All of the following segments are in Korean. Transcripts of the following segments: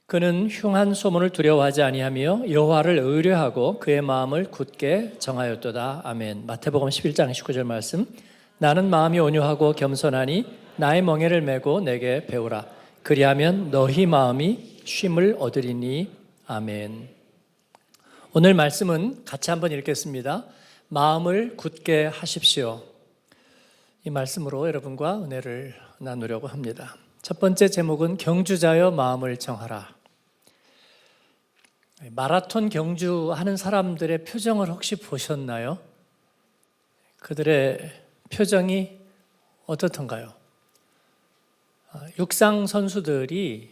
그는 흉한 소문을 두려워하지 아니하며 여호와를 의뢰하고 그의 마음을 굳게 정하였도다. 아멘. 마태복음 11장 19절 말씀. 나는 마음이 온유하고 겸손하니 나의 멍에를 메고 내게 배우라. 그리하면 너희 마음이 쉼을 얻으리니. 아멘. 오늘 말씀은 같이 한번 읽겠습니다. 마음을 굳게 하십시오. 이 말씀으로 여러분과 은혜를 나누려고 합니다. 첫 번째 제목은 경주자여 마음을 정하라. 마라톤 경주하는 사람들의 표정을 혹시 보셨나요? 그들의 표정이 어떻던가요? 육상 선수들이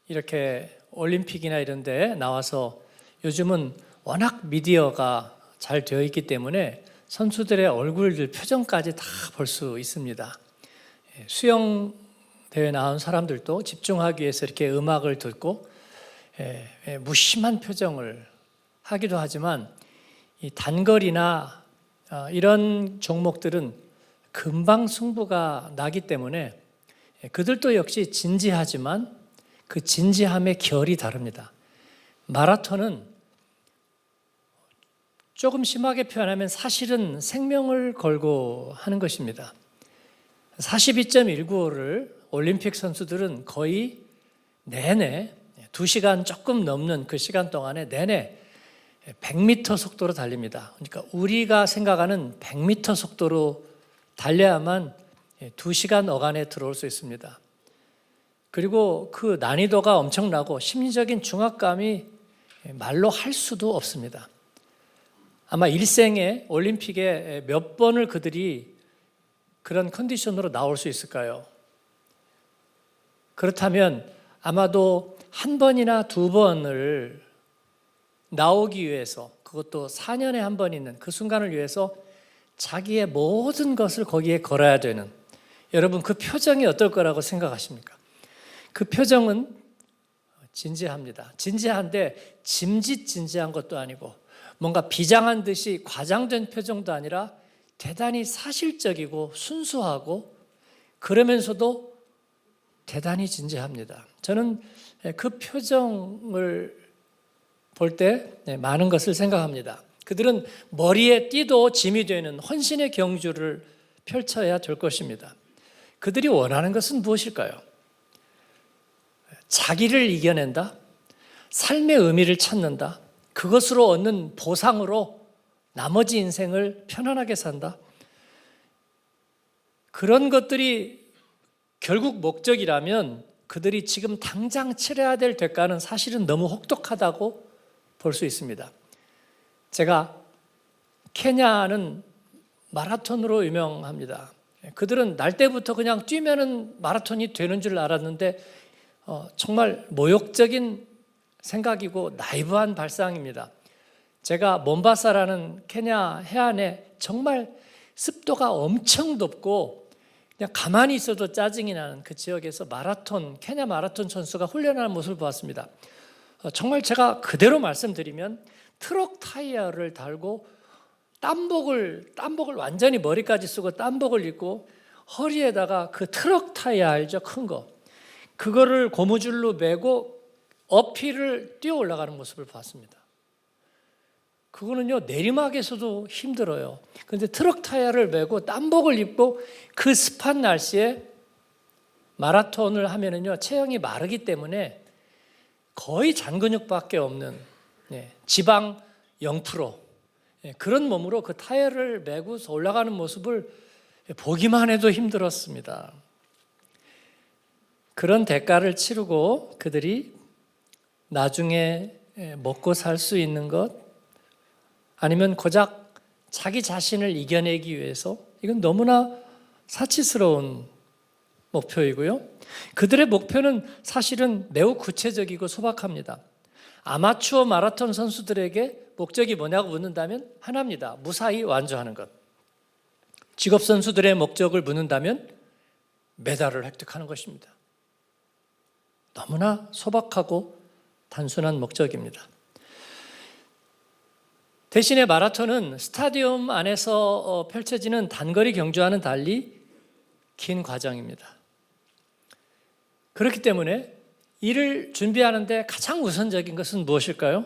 이렇게 올림픽이나 이런 데 나와서 요즘은 워낙 미디어가 잘 되어 있기 때문에 선수들의 얼굴들 표정까지 다 볼 수 있습니다. 수영 대회 나온 사람들도 집중하기 위해서 이렇게 음악을 듣고 무심한 표정을 하기도 하지만 이 단거리나 이런 종목들은 금방 승부가 나기 때문에 그들도 역시 진지하지만 그 진지함의 결이 다릅니다. 마라톤은 조금 심하게 표현하면 사실은 생명을 걸고 하는 것입니다. 42.195를 올림픽 선수들은 거의 내내 2시간 조금 넘는 그 시간 동안에 내내 100m 속도로 달립니다. 그러니까 우리가 생각하는 100m 속도로 달려야만 2시간 어간에 들어올 수 있습니다. 그리고 그 난이도가 엄청나고 심리적인 중압감이 말로 할 수도 없습니다. 아마 일생에 올림픽에 몇 번을 그들이 그런 컨디션으로 나올 수 있을까요? 그렇다면 아마도 한 번이나 두 번을 나오기 위해서, 그것도 4년에 한 번 있는 그 순간을 위해서 자기의 모든 것을 거기에 걸어야 되는, 여러분 그 표정이 어떨 거라고 생각하십니까? 그 표정은 진지합니다. 진지한데 짐짓진지한 것도 아니고 뭔가 비장한 듯이 과장된 표정도 아니라 대단히 사실적이고 순수하고 그러면서도 대단히 진지합니다. 저는 그 표정을 볼 때 많은 것을 생각합니다. 그들은 머리에 띠도 짐이 되는 헌신의 경주를 펼쳐야 될 것입니다. 그들이 원하는 것은 무엇일까요? 자기를 이겨낸다? 삶의 의미를 찾는다? 그것으로 얻는 보상으로 나머지 인생을 편안하게 산다? 그런 것들이 결국 목적이라면 그들이 지금 당장 치러야 될 대가는 사실은 너무 혹독하다고 볼 수 있습니다. 제가 케냐는 마라톤으로 유명합니다. 그들은 날 때부터 그냥 뛰면은 마라톤이 되는 줄 알았는데 정말 모욕적인 생각이고 나이브한 발상입니다. 제가 몬바사라는 케냐 해안에 정말 습도가 엄청 높고 그냥 가만히 있어도 짜증이 나는 그 지역에서 케냐 마라톤 선수가 훈련하는 모습을 보았습니다. 정말 제가 그대로 말씀드리면 트럭 타이어를 달고 땀복을 완전히 머리까지 쓰고 땀복을 입고 허리에다가 그 트럭 타이어 알죠? 큰 거. 그거를 고무줄로 매고 어필을 뛰어 올라가는 모습을 봤습니다. 그거는요, 내리막에서도 힘들어요. 그런데 트럭 타이어를 메고 땀복을 입고 그 습한 날씨에 마라톤을 하면은요, 체형이 마르기 때문에 거의 잔근육밖에 없는 지방 0% 그런 몸으로 그 타이어를 메고 올라가는 모습을 보기만 해도 힘들었습니다. 그런 대가를 치르고 그들이 나중에 먹고 살 수 있는 것, 아니면 고작 자기 자신을 이겨내기 위해서, 이건 너무나 사치스러운 목표이고요. 그들의 목표는 사실은 매우 구체적이고 소박합니다. 아마추어 마라톤 선수들에게 목적이 뭐냐고 묻는다면 하나입니다. 무사히 완주하는 것. 직업 선수들의 목적을 묻는다면 메달을 획득하는 것입니다. 너무나 소박하고 단순한 목적입니다. 대신에 마라톤은 스타디움 안에서 펼쳐지는 단거리 경주와는 달리 긴 과정입니다. 그렇기 때문에 일을 준비하는데 가장 우선적인 것은 무엇일까요?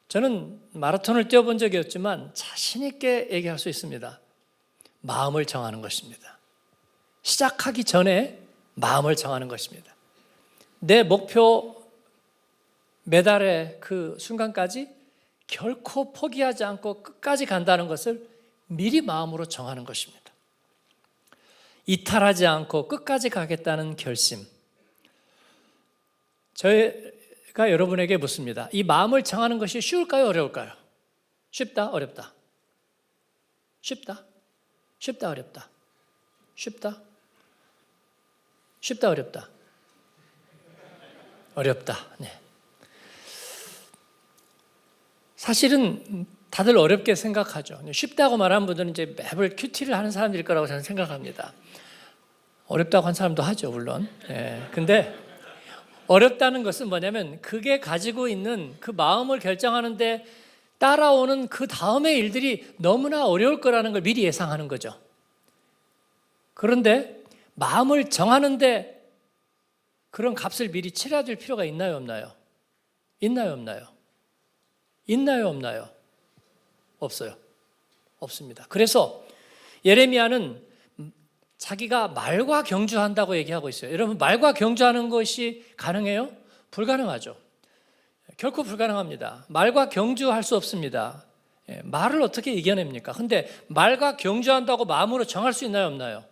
저는 마라톤을 뛰어본 적이 없지만 자신 있게 얘기할 수 있습니다. 마음을 정하는 것입니다. 시작하기 전에 마음을 정하는 것입니다. 내 목표 메달의 그 순간까지 결코 포기하지 않고 끝까지 간다는 것을 미리 마음으로 정하는 것입니다. 이탈하지 않고 끝까지 가겠다는 결심. 저희가 여러분에게 묻습니다. 이 마음을 정하는 것이 쉬울까요? 어려울까요? 쉽다? 어렵다? 쉽다? 쉽다? 어렵다? 쉽다? 쉽다? 어렵다? 어렵다. 네. 사실은 다들 어렵게 생각하죠. 쉽다고 말하는 분들은 이제 매번 큐티를 하는 사람들일 거라고 저는 생각합니다. 어렵다고 한 사람도 하죠, 물론. 근데 어렵다는 것은 뭐냐면 그게 가지고 있는 그 마음을 결정하는데 따라오는 그 다음의 일들이 너무나 어려울 거라는 걸 미리 예상하는 거죠. 그런데 마음을 정하는데 그런 값을 미리 치러야 될 필요가 있나요, 없나요? 있나요, 없나요? 있나요, 없나요? 없어요. 없습니다. 그래서 예레미야는 자기가 말과 경주한다고 얘기하고 있어요. 여러분, 말과 경주하는 것이 가능해요? 불가능하죠. 결코 불가능합니다. 말과 경주할 수 없습니다. 말을 어떻게 이겨냅니까? 근데 말과 경주한다고 마음으로 정할 수 있나요, 없나요?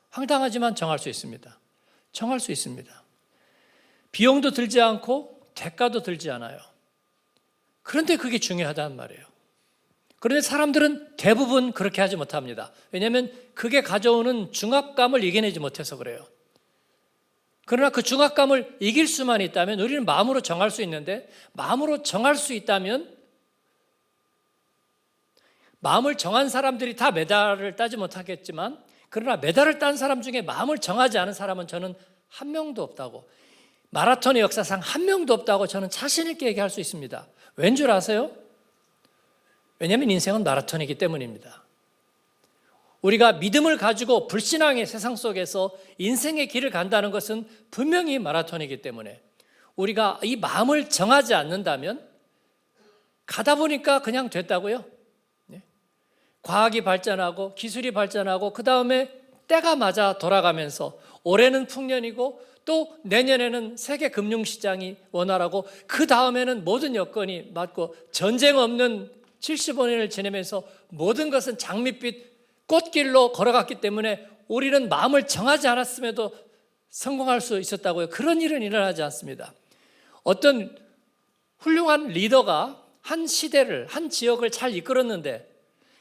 황당하지만 정할 수 있습니다. 정할 수 있습니다. 비용도 들지 않고 대가도 들지 않아요. 그런데 그게 중요하단 말이에요. 그런데 사람들은 대부분 그렇게 하지 못합니다. 왜냐하면 그게 가져오는 중압감을 이겨내지 못해서 그래요. 그러나 그 중압감을 이길 수만 있다면 우리는 마음으로 정할 수 있는데, 마음으로 정할 수 있다면 마음을 정한 사람들이 다 메달을 따지 못하겠지만, 그러나 메달을 딴 사람 중에 마음을 정하지 않은 사람은 저는 한 명도 없다고, 마라톤의 역사상 한 명도 없다고 저는 자신 있게 얘기할 수 있습니다. 왠 줄 아세요? 왜냐하면 인생은 마라톤이기 때문입니다. 우리가 믿음을 가지고 불신앙의 세상 속에서 인생의 길을 간다는 것은 분명히 마라톤이기 때문에 우리가 이 마음을 정하지 않는다면 가다 보니까 그냥 됐다고요. 과학이 발전하고 기술이 발전하고 그 다음에 때가 맞아 돌아가면서 올해는 풍년이고 또 내년에는 세계 금융시장이 원활하고 그 다음에는 모든 여건이 맞고 전쟁 없는 75년을 지내면서 모든 것은 장밋빛 꽃길로 걸어갔기 때문에 우리는 마음을 정하지 않았음에도 성공할 수 있었다고요. 그런 일은 일어나지 않습니다. 어떤 훌륭한 리더가 한 시대를, 한 지역을 잘 이끌었는데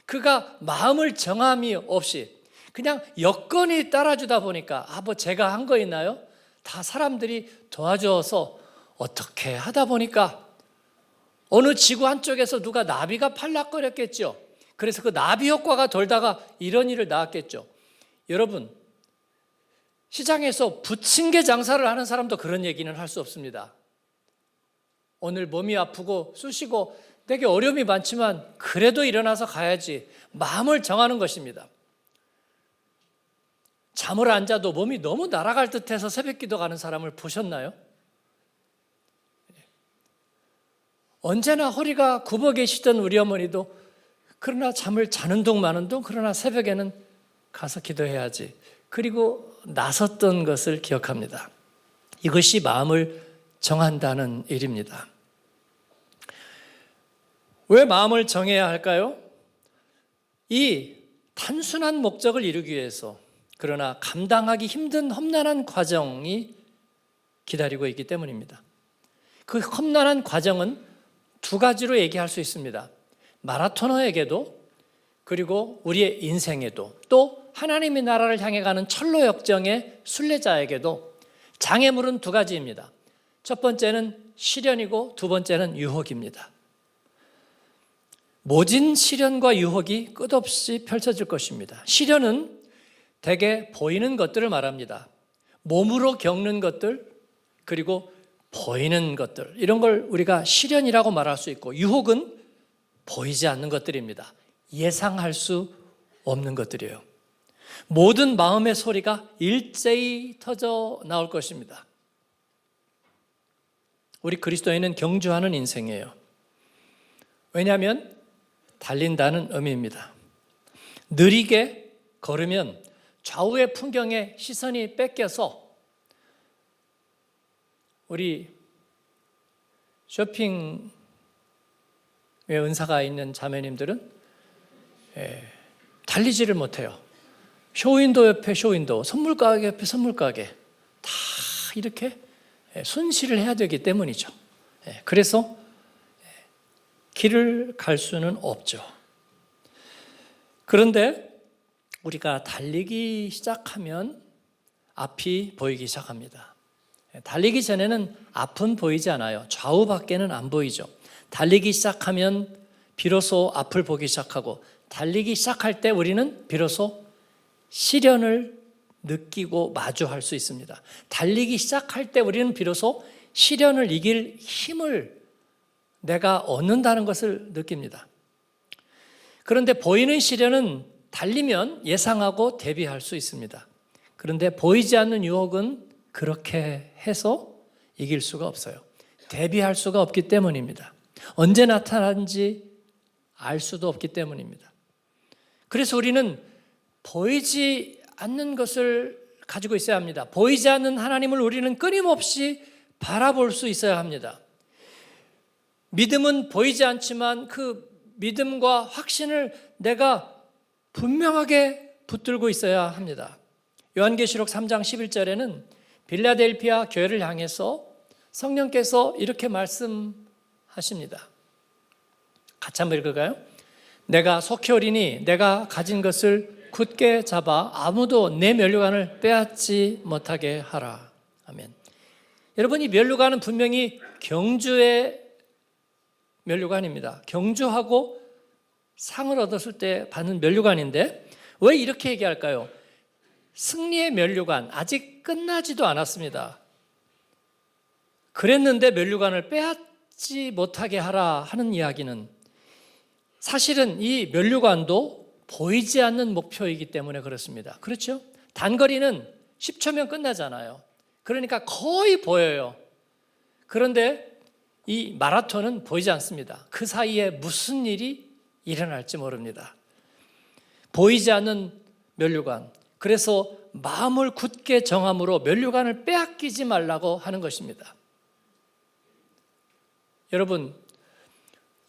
그가 마음을 정함이 없이 그냥 여건이 따라주다 보니까 뭐 제가 한 거 있나요? 다 사람들이 도와줘서 어떻게 하다 보니까 어느 지구 한쪽에서 누가 나비가 팔락거렸겠죠. 그래서 그 나비 효과가 돌다가 이런 일을 낳았겠죠. 여러분, 시장에서 부침개 장사를 하는 사람도 그런 얘기는 할 수 없습니다. 오늘 몸이 아프고 쑤시고 되게 어려움이 많지만 그래도 일어나서 가야지, 마음을 정하는 것입니다. 잠을 안 자도 몸이 너무 날아갈 듯해서 새벽기도 가는 사람을 보셨나요? 언제나 허리가 굽어 계시던 우리 어머니도 그러나 잠을 자는 동 마는 동 그러나 새벽에는 가서 기도해야지, 그리고 나섰던 것을 기억합니다. 이것이 마음을 정한다는 일입니다. 왜 마음을 정해야 할까요? 이 단순한 목적을 이루기 위해서, 그러나 감당하기 힘든 험난한 과정이 기다리고 있기 때문입니다. 그 험난한 과정은 두 가지로 얘기할 수 있습니다. 마라토너에게도, 그리고 우리의 인생에도, 또 하나님의 나라를 향해 가는 철로 역정의 순례자에게도 장애물은 두 가지입니다. 첫 번째는 시련이고 두 번째는 유혹입니다. 모진 시련과 유혹이 끝없이 펼쳐질 것입니다. 시련은 대개 보이는 것들을 말합니다. 몸으로 겪는 것들, 그리고 보이는 것들, 이런 걸 우리가 시련이라고 말할 수 있고, 유혹은 보이지 않는 것들입니다. 예상할 수 없는 것들이에요. 모든 마음의 소리가 일제히 터져 나올 것입니다. 우리 그리스도인은 경주하는 인생이에요. 왜냐하면 달린다는 의미입니다. 느리게 걸으면 좌우의 풍경에 시선이 뺏겨서 우리 쇼핑에 은사가 있는 자매님들은 달리지를 못해요. 쇼윈도 옆에 쇼윈도, 선물가게 옆에 선물가게 다 이렇게 순시를 해야 되기 때문이죠. 그래서 길을 갈 수는 없죠. 그런데 우리가 달리기 시작하면 앞이 보이기 시작합니다. 달리기 전에는 앞은 보이지 않아요. 좌우밖에는 안 보이죠. 달리기 시작하면 비로소 앞을 보기 시작하고, 달리기 시작할 때 우리는 비로소 시련을 느끼고 마주할 수 있습니다. 달리기 시작할 때 우리는 비로소 시련을 이길 힘을 내가 얻는다는 것을 느낍니다. 그런데 보이는 시련은 달리면 예상하고 대비할 수 있습니다. 그런데 보이지 않는 유혹은 그렇게 해서 이길 수가 없어요. 대비할 수가 없기 때문입니다. 언제 나타나는지 알 수도 없기 때문입니다. 그래서 우리는 보이지 않는 것을 가지고 있어야 합니다. 보이지 않는 하나님을 우리는 끊임없이 바라볼 수 있어야 합니다. 믿음은 보이지 않지만 그 믿음과 확신을 내가 분명하게 붙들고 있어야 합니다. 요한계시록 3장 11절에는 빌라델피아 교회를 향해서 성령께서 이렇게 말씀하십니다. 같이 한번 읽을까요? 내가 속히 오리니 내가 가진 것을 굳게 잡아 아무도 내 면류관을 빼앗지 못하게 하라. 아멘. 여러분, 이 면류관은 분명히 경주의 면류관입니다. 경주하고 상을 얻었을 때 받는 면류관인데 왜 이렇게 얘기할까요? 승리의 면류관, 아직 끝나지도 않았습니다. 그랬는데 면류관을 빼앗지 못하게 하라 하는 이야기는 사실은 이 면류관도 보이지 않는 목표이기 때문에 그렇습니다. 그렇죠? 단거리는 10초면 끝나잖아요. 그러니까 거의 보여요. 그런데 이 마라톤은 보이지 않습니다. 그 사이에 무슨 일이 일어날지 모릅니다. 보이지 않는 면류관. 그래서 마음을 굳게 정함으로 면류관을 빼앗기지 말라고 하는 것입니다. 여러분,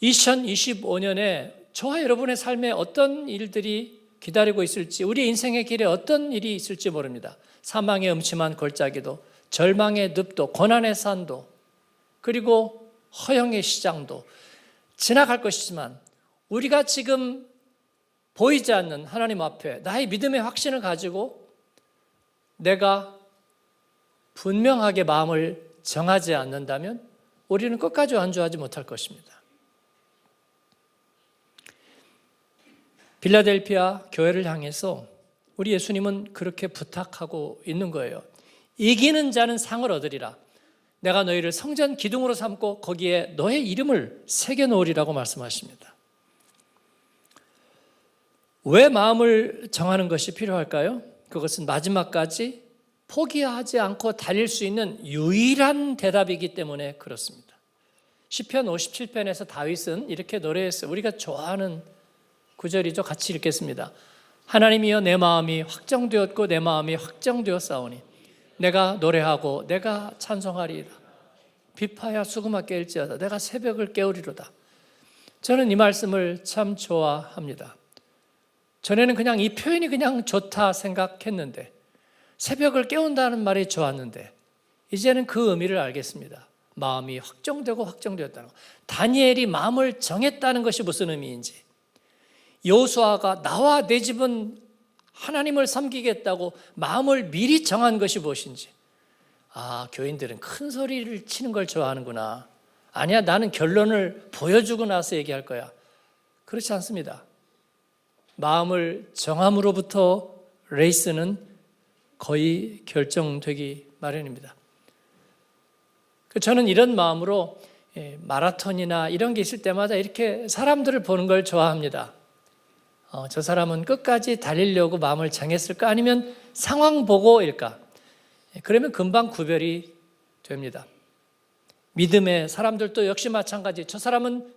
2025년에 저와 여러분의 삶에 어떤 일들이 기다리고 있을지, 우리 인생의 길에 어떤 일이 있을지 모릅니다. 사망의 음침한 골짜기도, 절망의 늪도, 고난의 산도, 그리고 허영의 시장도 지나갈 것이지만 우리가 지금 보이지 않는 하나님 앞에 나의 믿음의 확신을 가지고 내가 분명하게 마음을 정하지 않는다면 우리는 끝까지 완주하지 못할 것입니다. 빌라델피아 교회를 향해서 우리 예수님은 그렇게 부탁하고 있는 거예요. 이기는 자는 상을 얻으리라. 내가 너희를 성전 기둥으로 삼고 거기에 너의 이름을 새겨놓으리라고 말씀하십니다. 왜 마음을 정하는 것이 필요할까요? 그것은 마지막까지 포기하지 않고 달릴 수 있는 유일한 대답이기 때문에 그렇습니다. 시편 57편에서 다윗은 이렇게 노래했어요. 우리가 좋아하는 구절이죠. 같이 읽겠습니다. 하나님이여 내 마음이 확정되었고 내 마음이 확정되었사오니 내가 노래하고 내가 찬송하리이다. 비파야 수금아 깰지어다. 내가 새벽을 깨우리로다. 저는 이 말씀을 참 좋아합니다. 전에는 그냥 이 표현이 그냥 좋다 생각했는데, 새벽을 깨운다는 말이 좋았는데 이제는 그 의미를 알겠습니다. 마음이 확정되고 확정되었다는 것. 다니엘이 마음을 정했다는 것이 무슨 의미인지, 여호수아가 나와 내 집은 하나님을 섬기겠다고 마음을 미리 정한 것이 무엇인지. 아, 교인들은 큰 소리를 치는 걸 좋아하는구나. 아니야, 나는 결론을 보여주고 나서 얘기할 거야. 그렇지 않습니다. 마음을 정함으로부터 레이스는 거의 결정되기 마련입니다. 저는 이런 마음으로 마라톤이나 이런 게 있을 때마다 이렇게 사람들을 보는 걸 좋아합니다. 저 사람은 끝까지 달리려고 마음을 정했을까? 아니면 상황 보고일까? 그러면 금방 구별이 됩니다. 믿음의 사람들도 역시 마찬가지. 저 사람은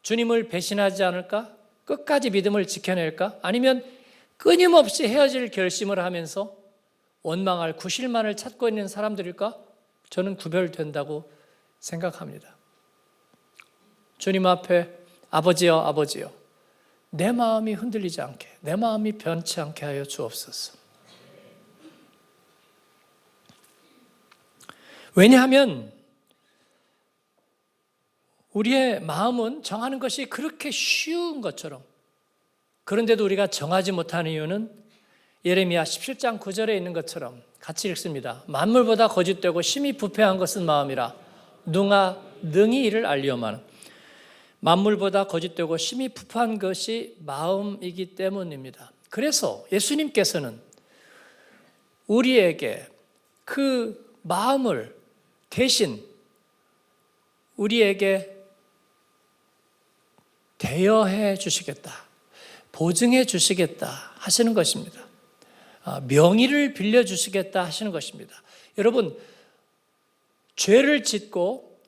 주님을 배신하지 않을까? 끝까지 믿음을 지켜낼까? 아니면 끊임없이 헤어질 결심을 하면서 원망할 구실만을 찾고 있는 사람들일까? 저는 구별된다고 생각합니다. 주님 앞에 아버지여, 아버지여, 내 마음이 흔들리지 않게, 내 마음이 변치 않게 하여 주옵소서. 왜냐하면 우리의 마음은 정하는 것이 그렇게 쉬운 것처럼, 그런데도 우리가 정하지 못하는 이유는 예레미야 17장 9절에 있는 것처럼 같이 읽습니다. 만물보다 거짓되고 심히 부패한 것은 마음이라 누가 능히 이를 알리오마는. 만물보다 거짓되고 심히 부패한 것이 마음이기 때문입니다. 그래서 예수님께서는 우리에게 그 마음을 대신 우리에게 대여해 주시겠다, 보증해 주시겠다 하시는 것입니다. 명의를 빌려주시겠다 하시는 것입니다. 여러분, 죄를 짓고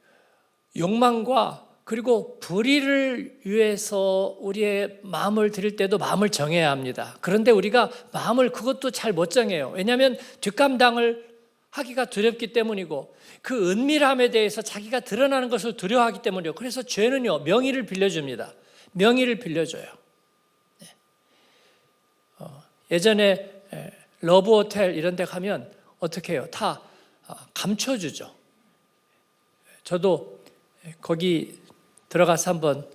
욕망과 그리고 불의를 위해서 우리의 마음을 드릴 때도 마음을 정해야 합니다. 그런데 우리가 마음을 그것도 잘 못 정해요. 왜냐하면 뒷감당을 하기가 두렵기 때문이고 그 은밀함에 대해서 자기가 드러나는 것을 두려워하기 때문이에요. 그래서 죄는요, 명의를 빌려줍니다. 명의를 빌려줘요. 예전에 러브호텔 이런 데 가면 어떻게 해요? 다 감춰주죠. 저도 거기 들어가서 한번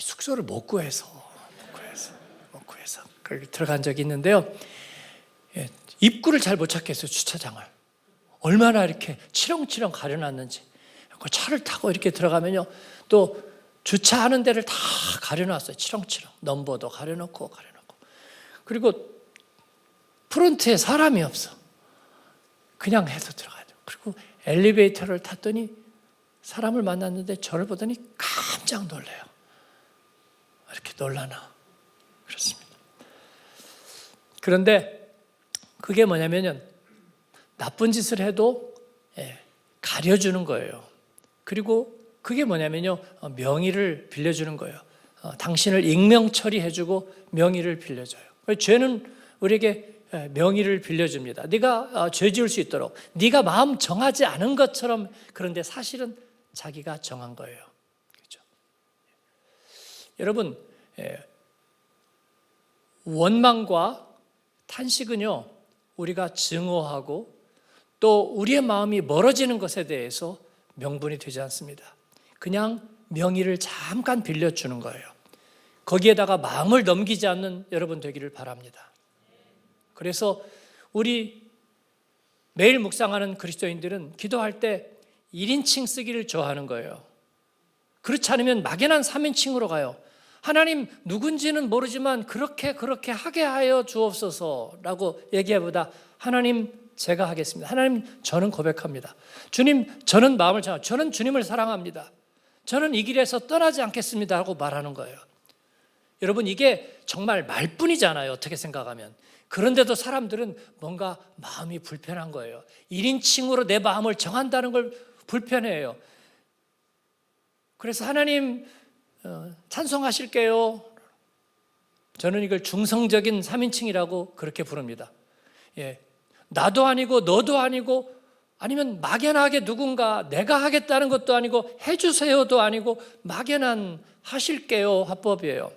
숙소를 못 구해서 거기 들어간 적이 있는데요. 입구를 잘 못 찾겠어요. 주차장을 얼마나 이렇게 치렁치렁 가려놨는지. 차를 타고 이렇게 들어가면요, 또 주차하는 데를 다 가려놨어요. 치렁치렁 넘버도 가려놓고 그리고 프론트에 사람이 없어. 그냥 해서 들어가야 돼요. 그리고 엘리베이터를 탔더니 사람을 만났는데 저를 보더니 깜짝 놀래요. 이렇게 놀라나? 그렇습니다. 그런데 그게 뭐냐면요, 나쁜 짓을 해도 가려주는 거예요. 그리고 그게 뭐냐면요, 명의를 빌려주는 거예요. 당신을 익명 처리해주고 명의를 빌려줘요. 죄는 우리에게 명의를 빌려줍니다. 네가 죄 지을 수 있도록, 네가 마음 정하지 않은 것처럼. 그런데 사실은 자기가 정한 거예요. 그렇죠? 여러분, 원망과 탄식은요, 우리가 증오하고 또 우리의 마음이 멀어지는 것에 대해서 명분이 되지 않습니다. 그냥 명의를 잠깐 빌려주는 거예요. 거기에다가 마음을 넘기지 않는 여러분 되기를 바랍니다. 그래서 우리 매일 묵상하는 그리스도인들은 기도할 때 1인칭 쓰기를 좋아하는 거예요. 그렇지 않으면 막연한 3인칭으로 가요. 하나님, 누군지는 모르지만 그렇게 하게 하여 주옵소서라고 얘기하보다 하나님, 제가 하겠습니다. 하나님, 저는 고백합니다. 주님, 저는 마음을 정합니다. 저는 주님을 사랑합니다. 저는 이 길에서 떠나지 않겠습니다 하고 말하는 거예요. 여러분, 이게 정말 말뿐이잖아요, 어떻게 생각하면. 그런데도 사람들은 뭔가 마음이 불편한 거예요. 1인칭으로 내 마음을 정한다는 걸 불편해해요. 그래서 하나님, 찬송하실게요. 저는 이걸 중성적인 3인칭이라고 그렇게 부릅니다. 나도 아니고 너도 아니고, 아니면 막연하게 누군가 내가 하겠다는 것도 아니고 해주세요도 아니고 막연한 하실게요 화법이에요.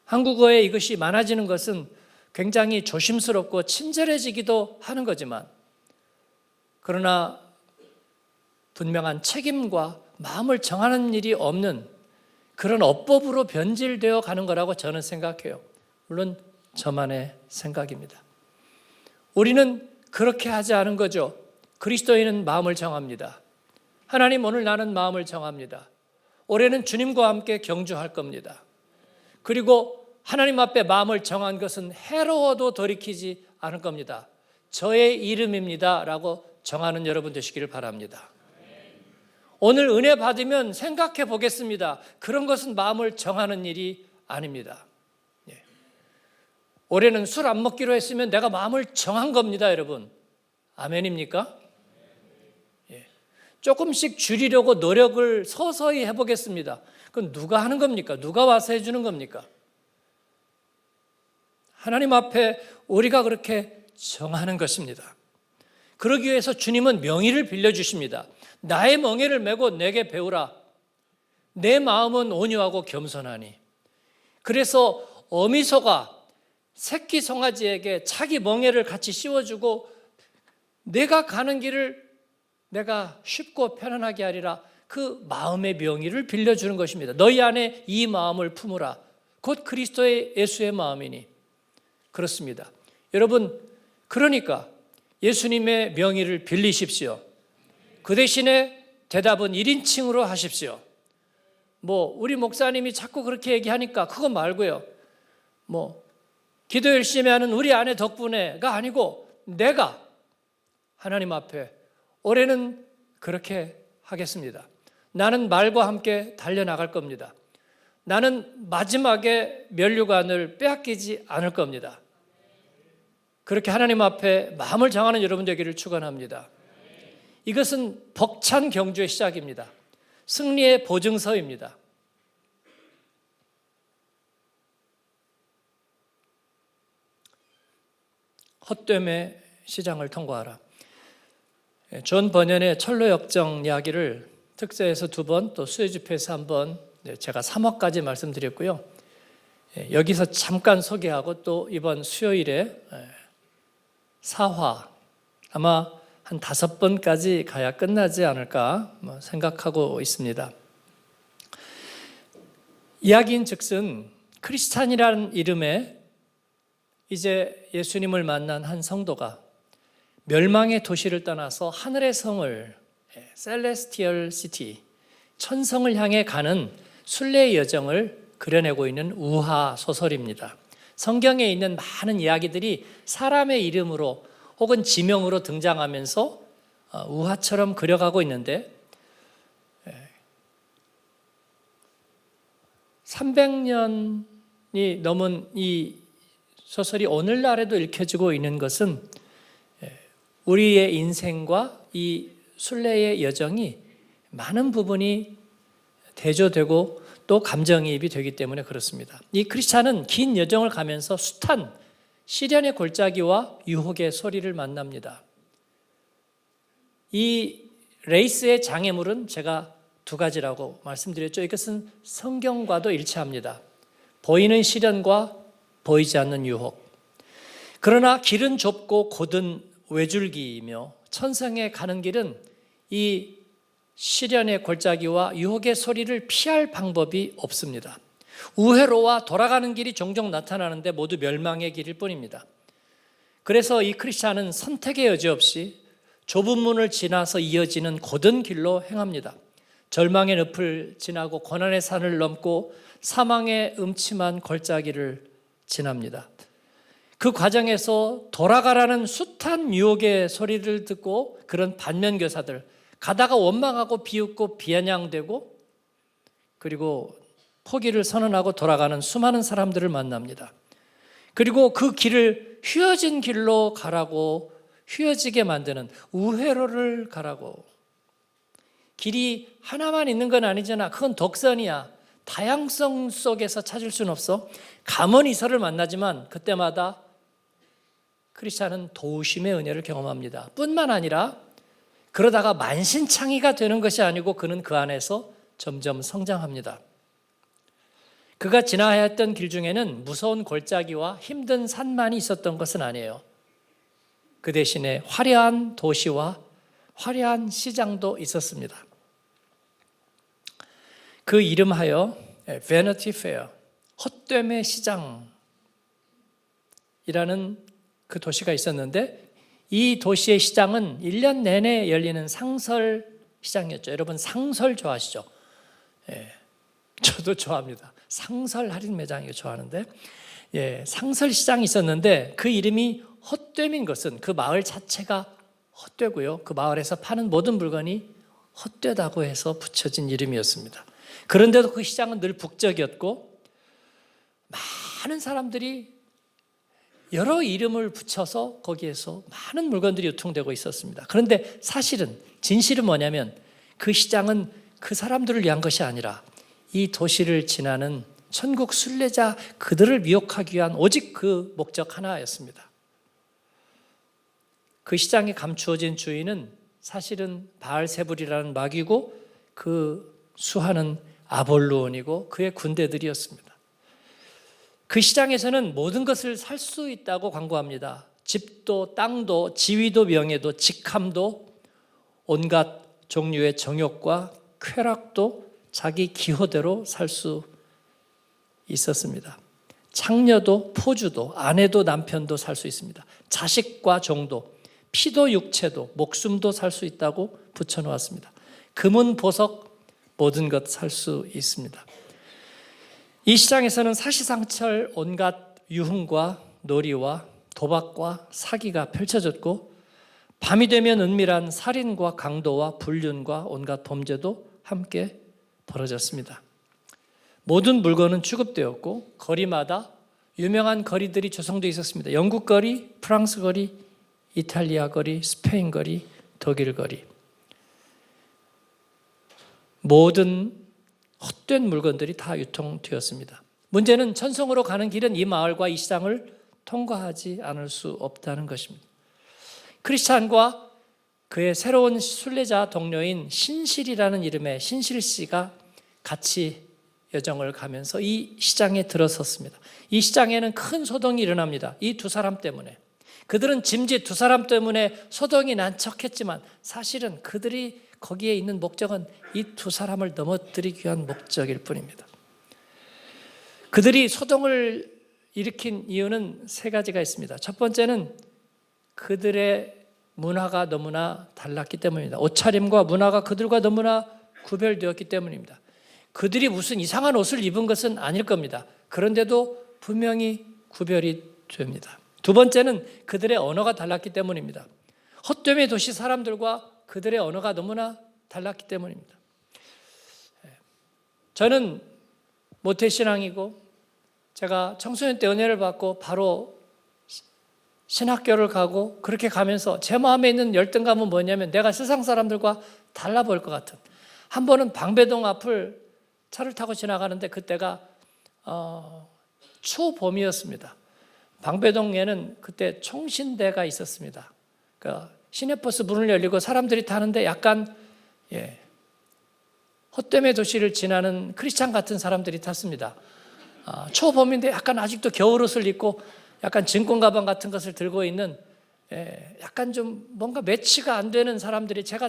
한국어에 이것이 많아지는 것은 굉장히 조심스럽고 친절해지기도 하는 거지만, 그러나 분명한 책임과 마음을 정하는 일이 없는 그런 어법으로 변질되어 가는 거라고 저는 생각해요. 물론 저만의 생각입니다. 우리는 그렇게 하지 않은 거죠. 그리스도인은 마음을 정합니다. 하나님, 오늘 나는 마음을 정합니다. 올해는 주님과 함께 경주할 겁니다. 그리고 하나님 앞에 마음을 정한 것은 해로워도 돌이키지 않을 겁니다. 저의 이름입니다 라고 정하는 여러분 되시기를 바랍니다. 오늘 은혜 받으면 생각해 보겠습니다. 그런 것은 마음을 정하는 일이 아닙니다. 올해는 술 안 먹기로 했으면 내가 마음을 정한 겁니다, 여러분. 아멘입니까? 조금씩 줄이려고 노력을 서서히 해보겠습니다. 그건 누가 하는 겁니까? 누가 와서 해주는 겁니까? 하나님 앞에 우리가 그렇게 정하는 것입니다. 그러기 위해서 주님은 명의를 빌려주십니다. 나의 멍에를 메고 내게 배우라. 내 마음은 온유하고 겸손하니. 그래서 어미소가 새끼 송아지에게 자기 멍에를 같이 씌워주고 내가 가는 길을 내가 쉽고 편안하게 하리라. 그 마음의 명의를 빌려주는 것입니다. 너희 안에 이 마음을 품으라. 곧 그리스도의 예수의 마음이니. 그렇습니다. 여러분, 그러니까 예수님의 명의를 빌리십시오. 그 대신에 대답은 1인칭으로 하십시오. 우리 목사님이 자꾸 그렇게 얘기하니까 그거 말고요. 기도 열심히 하는 우리 아내 덕분에가 아니고 내가 하나님 앞에 올해는 그렇게 하겠습니다. 나는 말과 함께 달려나갈 겁니다. 나는 마지막에 면류관을 빼앗기지 않을 겁니다. 그렇게 하나님 앞에 마음을 정하는 여러분 되기를 축원합니다. 이것은 벅찬 경주의 시작입니다. 승리의 보증서입니다. 헛됨의 시장을 통과하라. 존 버년의 철로 역정 이야기를 특세에서 2번, 또 수요 집회에서 1번, 제가 3화까지 말씀드렸고요. 여기서 잠깐 소개하고 또 이번 수요일에 4화, 아마 한 5번까지 가야 끝나지 않을까 생각하고 있습니다. 이야기인 즉슨 크리스찬이라는 이름에 이제 예수님을 만난 한 성도가 멸망의 도시를 떠나서 하늘의 성을, 셀레스티얼 시티, 천성을 향해 가는 순례의 여정을 그려내고 있는 우화 소설입니다. 성경에 있는 많은 이야기들이 사람의 이름으로 혹은 지명으로 등장하면서 우화처럼 그려가고 있는데 300년이 넘은 이 소설이 오늘날에도 읽혀지고 있는 것은 우리의 인생과 이 순례의 여정이 많은 부분이 대조되고 또 감정이입이 되기 때문에 그렇습니다. 이 크리스찬은 긴 여정을 가면서 숱한 시련의 골짜기와 유혹의 소리를 만납니다. 이 레이스의 장애물은 제가 2가지라고 말씀드렸죠. 이것은 성경과도 일치합니다. 보이는 시련과 보이지 않는 유혹. 그러나 길은 좁고 곧은 외줄기이며 천성에 가는 길은 이 시련의 골짜기와 유혹의 소리를 피할 방법이 없습니다. 우회로와 돌아가는 길이 종종 나타나는데 모두 멸망의 길일 뿐입니다. 그래서 이 크리스찬은 선택의 여지 없이 좁은 문을 지나서 이어지는 곧은 길로 행합니다. 절망의 늪을 지나고 고난의 산을 넘고 사망의 음침한 골짜기를 지납니다. 그 과정에서 돌아가라는 숱한 유혹의 소리를 듣고 그런 반면교사들, 가다가 원망하고 비웃고 비아냥되고 그리고 포기를 선언하고 돌아가는 수많은 사람들을 만납니다. 그리고 그 길을 휘어진 길로 가라고 휘어지게 만드는 우회로를 가라고. 길이 하나만 있는 건 아니잖아. 그건 독선이야. 다양성 속에서 찾을 수는 없어. 가문이설을 만나지만 그때마다 크리스찬은 도우심의 은혜를 경험합니다. 뿐만 아니라 그러다가 만신창이가 되는 것이 아니고 그는 그 안에서 점점 성장합니다. 그가 지나야 했던 길 중에는 무서운 골짜기와 힘든 산만이 있었던 것은 아니에요. 그 대신에 화려한 도시와 화려한 시장도 있었습니다. 그 이름하여 Vanity Fair, 헛됨의 시장이라는 그 도시가 있었는데 이 도시의 시장은 1년 내내 열리는 상설 시장이었죠. 여러분 상설 좋아하시죠? 저도 좋아합니다. 상설 할인 매장 이거 좋아하는데 상설 시장이 있었는데 그 이름이 헛됨인 것은 그 마을 자체가 헛되고요. 그 마을에서 파는 모든 물건이 헛되다고 해서 붙여진 이름이었습니다. 그런데도 그 시장은 늘 북적이었고 많은 사람들이 여러 이름을 붙여서 거기에서 많은 물건들이 유통되고 있었습니다. 그런데 사실은 진실은 뭐냐면 그 시장은 그 사람들을 위한 것이 아니라 이 도시를 지나는 천국 순례자 그들을 미혹하기 위한 오직 그 목적 하나였습니다. 그 시장에 감추어진 주인은 사실은 바알세불이라는 마귀고 그 수하는 아볼루온이고 그의 군대들이었습니다. 그 시장에서는 모든 것을 살 수 있다고 광고합니다. 집도 땅도 지위도 명예도 직함도 온갖 종류의 정욕과 쾌락도 자기 기호대로 살 수 있었습니다. 창녀도 포주도 아내도 남편도 살 수 있습니다. 자식과 종도 피도 육체도 목숨도 살 수 있다고 붙여놓았습니다. 금은 보석 모든 것 살 수 있습니다. 이 시장에서는 사시상철 온갖 유흥과 놀이와 도박과 사기가 펼쳐졌고 밤이 되면 은밀한 살인과 강도와 불륜과 온갖 범죄도 함께 벌어졌습니다. 모든 물건은 취급되었고 거리마다 유명한 거리들이 조성되어 있었습니다. 영국 거리, 프랑스 거리, 이탈리아 거리, 스페인 거리, 독일 거리. 모든 헛된 물건들이 다 유통되었습니다. 문제는 천성으로 가는 길은 이 마을과 이 시장을 통과하지 않을 수 없다는 것입니다. 크리스찬과 그의 새로운 순례자 동료인 신실이라는 이름의 신실 씨가 같이 여정을 가면서 이 시장에 들어섰습니다. 이 시장에는 큰 소동이 일어납니다. 이 두 사람 때문에. 그들은 짐짓 두 사람 때문에 소동이 난 척했지만 사실은 그들이 거기에 있는 목적은 이 두 사람을 넘어뜨리기 위한 목적일 뿐입니다. 그들이 소동을 일으킨 이유는 세 가지가 있습니다. 첫 번째는 그들의 문화가 너무나 달랐기 때문입니다. 옷차림과 문화가 그들과 너무나 구별되었기 때문입니다. 그들이 무슨 이상한 옷을 입은 것은 아닐 겁니다. 그런데도 분명히 구별이 됩니다. 두 번째는 그들의 언어가 달랐기 때문입니다. 헛됨의 도시 사람들과 그들의 언어가 너무나 달랐기 때문입니다. 저는 모태신앙이고 제가 청소년 때 은혜를 받고 바로 신학교를 가고 그렇게 가면서 제 마음에 있는 열등감은 뭐냐면 내가 세상 사람들과 달라 보일 것 같은. 한 번은 방배동 앞을 차를 타고 지나가는데 그때가 초봄이었습니다. 방배동에는 그때 총신대가 있었습니다. 그러니까 시내버스 문을 열리고 사람들이 타는데 약간 헛됨의 도시를 지나는 크리스찬 같은 사람들이 탔습니다. 초봄인데 약간 아직도 겨울옷을 입고 약간 증권 가방 같은 것을 들고 있는 약간 좀 뭔가 매치가 안 되는 사람들이 제가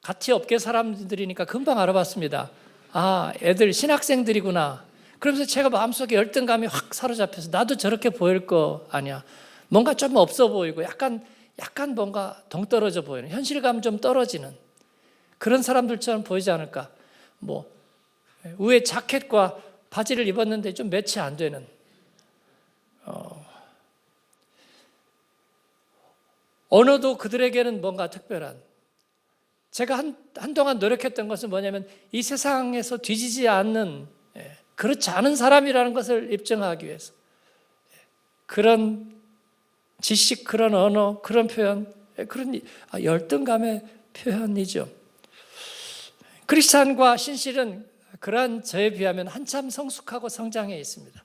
같이 업계 사람들이니까 금방 알아봤습니다. 아, 애들 신학생들이구나. 그러면서 제가 마음속에 열등감이 확 사로잡혀서 나도 저렇게 보일 거 아니야. 뭔가 좀 없어 보이고 약간 뭔가 동떨어져 보이는 현실감 좀 떨어지는 그런 사람들처럼 보이지 않을까. 뭐 위에 자켓과 바지를 입었는데 좀 매치 안 되는 언어도 그들에게는 뭔가 특별한 제가 한동안 노력했던 것은 뭐냐면 이 세상에서 뒤지지 않는 그렇지 않은 사람이라는 것을 입증하기 위해서 그런 지식, 그런 언어, 그런 표현, 그런 열등감의 표현이죠. 크리스찬과 신실은 그러한 저에 비하면 한참 성숙하고 성장해 있습니다.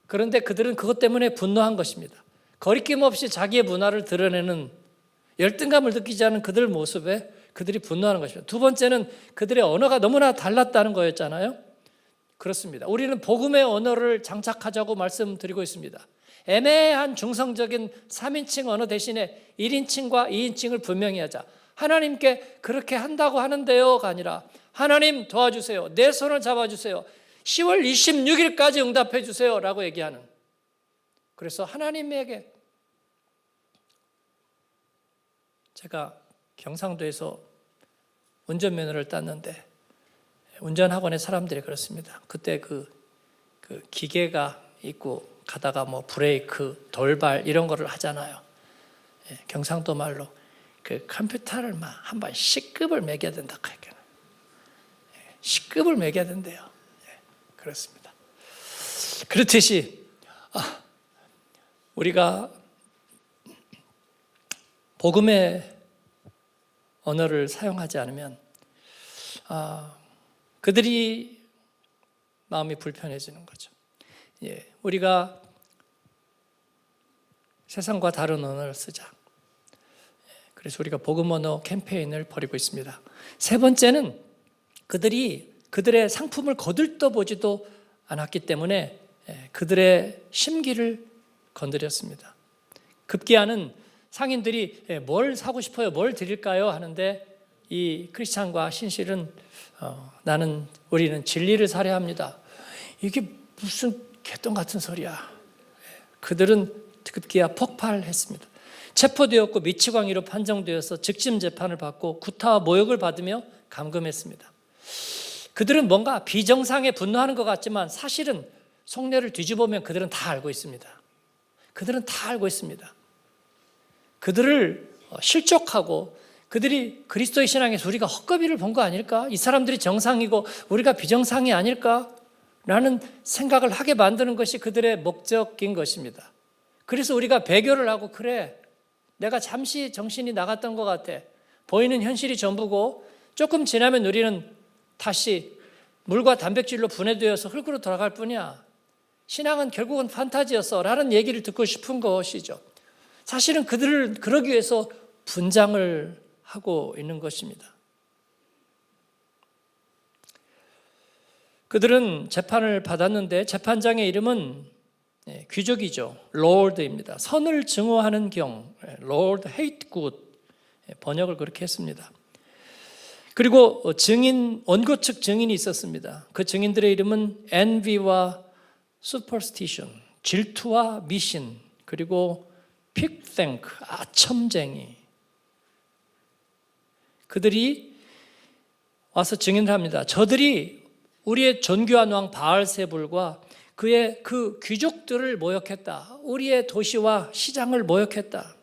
그런데 그들은 그것 때문에 분노한 것입니다. 거리낌 없이 자기의 문화를 드러내는 열등감을 느끼지 않은 그들 모습에 그들이 분노하는 것입니다. 두 번째는 그들의 언어가 너무나 달랐다는 거였잖아요. 그렇습니다. 우리는 복음의 언어를 장착하자고 말씀드리고 있습니다. 애매한 중성적인 3인칭 언어 대신에 1인칭과 2인칭을 분명히 하자. 하나님께 그렇게 한다고 하는데요가 아니라 하나님 도와주세요. 내 손을 잡아주세요. 10월 26일까지 응답해 주세요 라고 얘기하는. 그래서 하나님에게 제가 경상도에서 운전면허를 땄는데 운전학원의 사람들이 그렇습니다. 그때 그 기계가 있고 가다가 뭐 브레이크, 돌발 이런 거를 하잖아요. 경상도 말로 그 컴퓨터를 막 한번 C급을 매겨야 된다. C급을 매겨야 된대요. 그렇습니다. 그렇듯이 우리가 복음의 언어를 사용하지 않으면 그들이 마음이 불편해지는 거죠. 우리가 세상과 다른 언어를 쓰자. 그래서 우리가 복음 언어 캠페인을 벌이고 있습니다. 세 번째는 그들이 그들의 상품을 거들떠보지도 않았기 때문에 그들의 심기를 건드렸습니다. 급기야는 상인들이 뭘 사고 싶어요? 뭘 드릴까요? 하는데 이 크리스찬과 신실은 우리는 진리를 사려 합니다. 이게 무슨 개똥 같은 소리야. 그들은 급기야 폭발했습니다. 체포되었고 미치광이로 판정되어서 즉심 재판을 받고 구타와 모욕을 받으며 감금했습니다. 그들은 뭔가 비정상에 분노하는 것 같지만 사실은 속내를 뒤집어보면 그들은 다 알고 있습니다. 그들은 다 알고 있습니다. 그들을 실족하고 그들이 그리스도의 신앙에서 우리가 헛거비를 본 거 아닐까? 이 사람들이 정상이고 우리가 비정상이 아닐까? 라는 생각을 하게 만드는 것이 그들의 목적인 것입니다. 그래서 우리가 배교를 하고 그래, 내가 잠시 정신이 나갔던 것 같아. 보이는 현실이 전부고 조금 지나면 우리는 다시 물과 단백질로 분해되어서 흙으로 돌아갈 뿐이야. 신앙은 결국은 판타지였어 라는 얘기를 듣고 싶은 것이죠. 사실은 그들을 그러기 위해서 분장을 하고 있는 것입니다. 그들은 재판을 받았는데 재판장의 이름은 귀족이죠. 롤드입니다. 선을 증오하는 경, Lord hate good, 번역을 그렇게 했습니다. 그리고 원고 측 증인이 있었습니다. 그 증인들의 이름은 envy와 superstition, 질투와 미신, 그리고 pigthank, 아첨쟁이. 그들이 와서 증인을 합니다. 저들이 우리의 존귀한 왕 바알세불과 그의 그 귀족들을 모욕했다. 우리의 도시와 시장을 모욕했다.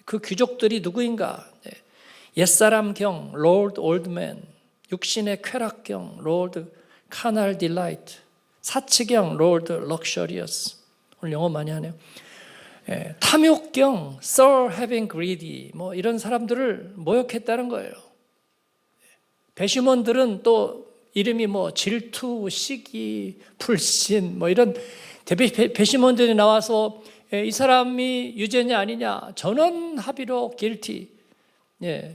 그 귀족들이 누구인가? 옛사람 경, Lord Old Man, 육신의 쾌락경, Lord Carnal Delight, 사치경, Lord Luxurious. 오늘 영어 많이 하네요. 탐욕경, Sir Having Greedy, 뭐 이런 사람들을 모욕했다는 거예요. 배심원들은 또 이름이 뭐 질투, 시기, 불신, 뭐 이런 배심원들이 나와서 이 사람이 유죄냐 아니냐 전원 합의로 guilty,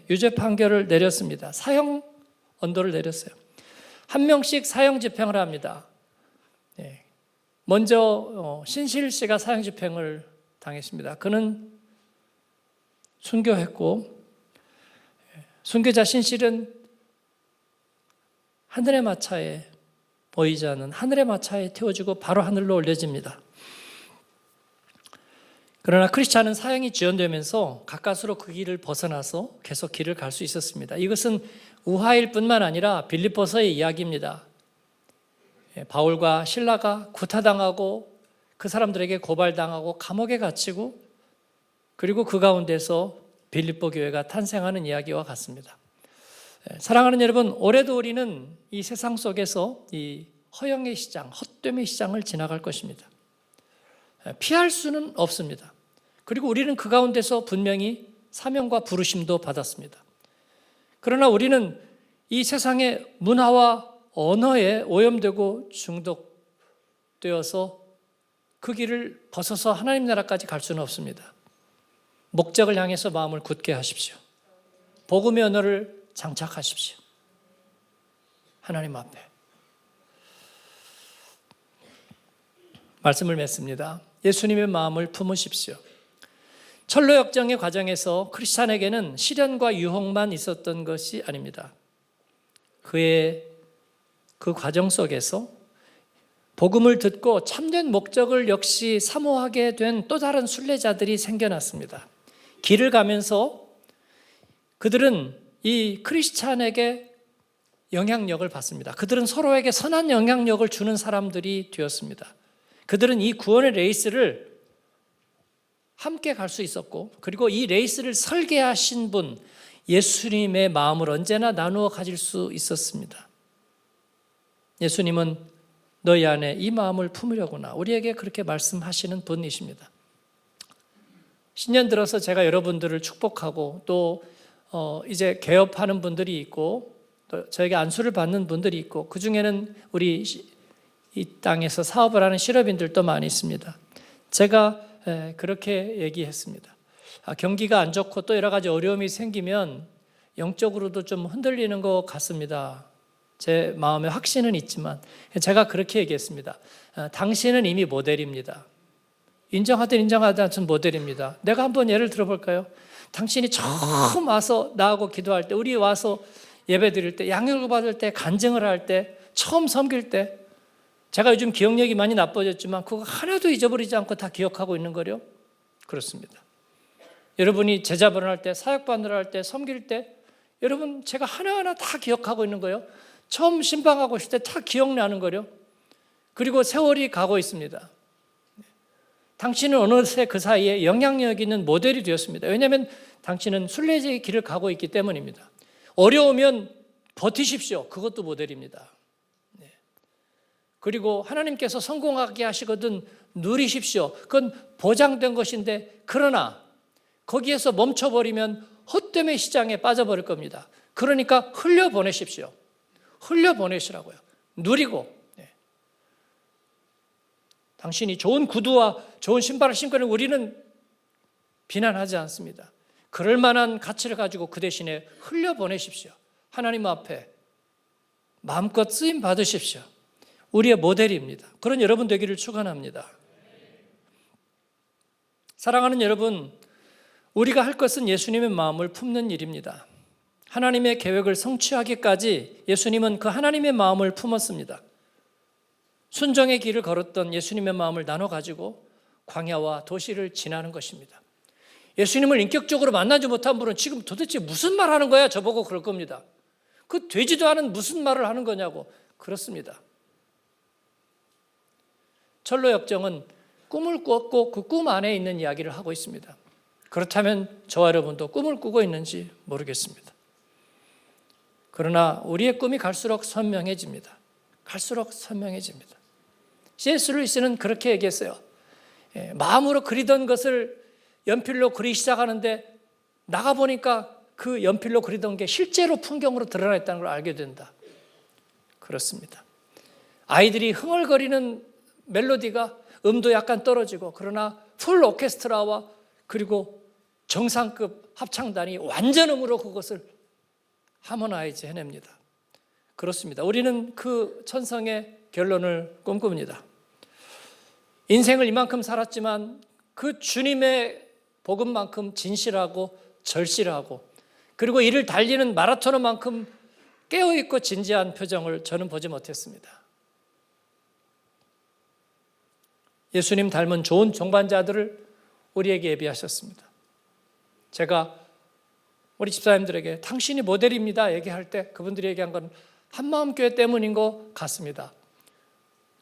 유죄 판결을 내렸습니다. 사형 언도를 내렸어요. 한 명씩 사형 집행을 합니다. 먼저 신실 씨가 사형 집행을 당했습니다. 그는 순교했고 순교자 신실은 하늘의 마차에 보이지 않는 하늘의 마차에 태워지고 바로 하늘로 올려집니다. 그러나 크리스찬은 사형이 지연되면서 가까스로 그 길을 벗어나서 계속 길을 갈 수 있었습니다. 이것은 우화일 뿐만 아니라 빌립보서의 이야기입니다. 바울과 실라가 구타당하고 그 사람들에게 고발당하고 감옥에 갇히고 그리고 그 가운데서 빌립보 교회가 탄생하는 이야기와 같습니다. 사랑하는 여러분, 올해도 우리는 이 세상 속에서 이 허영의 시장, 헛됨의 시장을 지나갈 것입니다. 피할 수는 없습니다. 그리고 우리는 그 가운데서 분명히 사명과 부르심도 받았습니다. 그러나 우리는 이 세상의 문화와 언어에 오염되고 중독되어서 그 길을 벗어서 하나님 나라까지 갈 수는 없습니다. 목적을 향해서 마음을 굳게 하십시오. 복음의 언어를 장착하십시오. 하나님 앞에. 말씀을 맺습니다. 예수님의 마음을 품으십시오. 철로 역정의 과정에서 크리스찬에게는 시련과 유혹만 있었던 것이 아닙니다. 그 과정 속에서 복음을 듣고 참된 목적을 역시 사모하게 된 또 다른 순례자들이 생겨났습니다. 길을 가면서 그들은 이 크리스찬에게 영향력을 받습니다. 그들은 서로에게 선한 영향력을 주는 사람들이 되었습니다. 그들은 이 구원의 레이스를 함께 갈 수 있었고, 그리고 이 레이스를 설계하신 분, 예수님의 마음을 언제나 나누어 가질 수 있었습니다. 예수님은 너희 안에 이 마음을 품으려구나, 우리에게 그렇게 말씀하시는 분이십니다. 신년 들어서 제가 여러분들을 축복하고 또 이제 개업하는 분들이 있고 또 저에게 안수를 받는 분들이 있고 그중에는 우리 이 땅에서 사업을 하는 실업인들도 많이 있습니다. 제가 그렇게 얘기했습니다. 경기가 안 좋고 또 여러 가지 어려움이 생기면 영적으로도 좀 흔들리는 것 같습니다. 제 마음에 확신은 있지만 제가 그렇게 얘기했습니다. 당신은 이미 모델입니다. 인정하든 인정하지 않든 모델입니다. 내가 한번 예를 들어볼까요? 당신이 처음 와서 나하고 기도할 때, 우리 와서 예배 드릴 때, 양육을 받을 때, 간증을 할 때, 처음 섬길 때, 제가 요즘 기억력이 많이 나빠졌지만 그거 하나도 잊어버리지 않고 다 기억하고 있는 거요? 그렇습니다. 여러분이 제자반을 할 때, 사역반을 할 때, 섬길 때 여러분 제가 하나하나 다 기억하고 있는 거요. 처음 신방하고 있을 때 다 기억나는 거요. 그리고 세월이 가고 있습니다. 당신은 어느새 그 사이에 영향력 있는 모델이 되었습니다. 왜냐하면 당신은 순례자의 길을 가고 있기 때문입니다. 어려우면 버티십시오. 그것도 모델입니다. 그리고 하나님께서 성공하게 하시거든 누리십시오. 그건 보장된 것인데 그러나 거기에서 멈춰버리면 헛되의 시장에 빠져버릴 겁니다. 그러니까 흘려보내십시오. 흘려보내시라고요. 누리고. 당신이 좋은 구두와 좋은 신발을 신고 있는 우리는 비난하지 않습니다. 그럴 만한 가치를 가지고 그 대신에 흘려보내십시오. 하나님 앞에 마음껏 쓰임 받으십시오. 우리의 모델입니다. 그런 여러분 되기를 축원합니다. 사랑하는 여러분, 우리가 할 것은 예수님의 마음을 품는 일입니다. 하나님의 계획을 성취하기까지 예수님은 그 하나님의 마음을 품었습니다. 순종의 길을 걸었던 예수님의 마음을 나눠 가지고 광야와 도시를 지나는 것입니다. 예수님을 인격적으로 만나지 못한 분은 지금 도대체 무슨 말 하는 거야? 저보고 그럴 겁니다. 그 되지도 않은 무슨 말을 하는 거냐고. 그렇습니다. 철로 역정은 꿈을 꾸었고 그 꿈 안에 있는 이야기를 하고 있습니다. 그렇다면 저와 여러분도 꿈을 꾸고 있는지 모르겠습니다. 그러나 우리의 꿈이 갈수록 선명해집니다. 갈수록 선명해집니다. C.S. 루이스는 그렇게 얘기했어요. 마음으로 그리던 것을 연필로 그리기 시작하는데 나가보니까 그 연필로 그리던 게 실제로 풍경으로 드러나 있다는 걸 알게 된다. 그렇습니다. 아이들이 흥얼거리는 멜로디가 음도 약간 떨어지고 그러나 풀 오케스트라와 그리고 정상급 합창단이 완전음으로 그것을 하모나이즈 해냅니다. 그렇습니다. 우리는 그 천성의 결론을 꿈꿉니다. 인생을 이만큼 살았지만 그 주님의 복음만큼 진실하고 절실하고 그리고 이를 달리는 마라토너만큼 깨어있고 진지한 표정을 저는 보지 못했습니다. 예수님 닮은 좋은 종반자들을 우리에게 예비하셨습니다. 제가 우리 집사님들에게 당신이 모델입니다 얘기할 때 그분들이 얘기한 건 한마음교회 때문인 것 같습니다.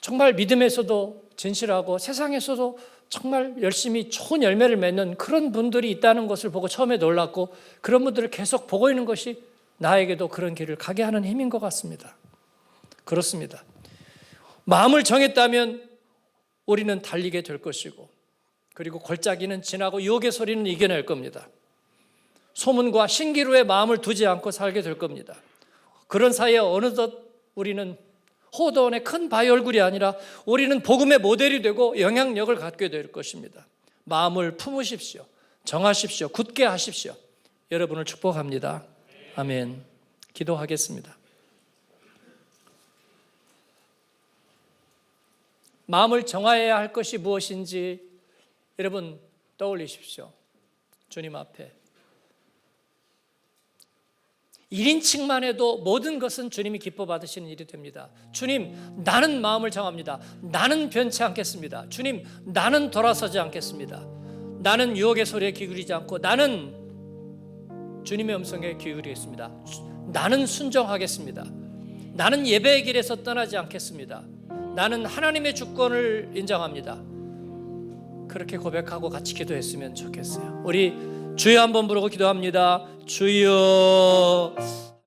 정말 믿음에서도 진실하고 세상에서도 정말 열심히 좋은 열매를 맺는 그런 분들이 있다는 것을 보고 처음에 놀랐고 그런 분들을 계속 보고 있는 것이 나에게도 그런 길을 가게 하는 힘인 것 같습니다. 그렇습니다. 마음을 정했다면 우리는 달리게 될 것이고 그리고 골짜기는 지나고 유혹의 소리는 이겨낼 겁니다. 소문과 신기루에 마음을 두지 않고 살게 될 겁니다. 그런 사이에 어느덧 우리는 호도원의 큰 바위 얼굴이 아니라 우리는 복음의 모델이 되고 영향력을 갖게 될 것입니다. 마음을 품으십시오. 정하십시오. 굳게 하십시오. 여러분을 축복합니다. 아멘. 기도하겠습니다. 마음을 정하여야 할 것이 무엇인지 여러분 떠올리십시오. 주님 앞에 1인칭만 해도 모든 것은 주님이 기뻐 받으시는 일이 됩니다. 주님, 나는 마음을 정합니다. 나는 변치 않겠습니다. 주님, 나는 돌아서지 않겠습니다. 나는 유혹의 소리에 귀 기울이지 않고 나는 주님의 음성에 귀 기울이겠습니다. 나는 순종하겠습니다. 나는 예배의 길에서 떠나지 않겠습니다. 나는 하나님의 주권을 인정합니다. 그렇게 고백하고 같이 기도했으면 좋겠어요. 우리 주여 한번 부르고 기도합니다. 주여.